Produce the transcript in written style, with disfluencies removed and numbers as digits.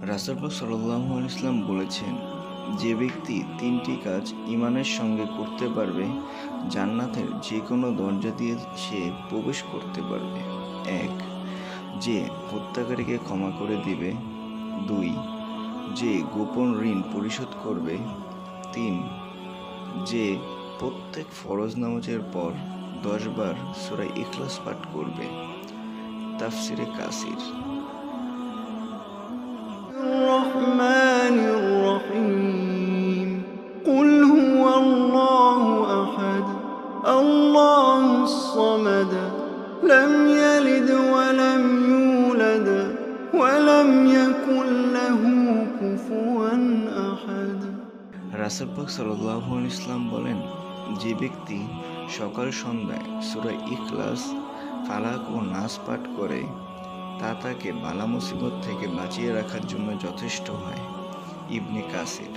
রাসূল পাক সাল্লাল্লাহু আলাইহি ওয়াসাল্লাম বলেছেন, যে ব্যক্তি তিনটি কাজ ঈমানের সঙ্গে করতে পারবে, জান্নাতের যে কোনো দরজা দিয়ে সে প্রবেশ করতে পারবে। ১. যে হত্যাকারীকে ক্ষমা করে দিবে। ২. যে গোপন ঋণ পরিশোধ করবে। ৩. যে প্রত্যেক ফরজ নামাজের পর ১০ বার সূরা ইখলাস পাঠ করবে। তাফসিরে কাসির। الرحمن الرحيم قل هو الله أحد الله الصمد لم يلد ولم يولد ولم يكن له كفوا أحد। রাসূল পাক সাল্লাল্লাহু আলাইহি ওয়াসাল্লাম বলেন, যে ব্যক্তি সকাল সন্ধ্যায় সূরা ইখলাস, ফালাক ও নাস পাঠ করে তা তাকে বালা মুসিবত থেকে বাঁচিয়ে রাখার জন্য যথেষ্ট হয়। ইবনে কাসির।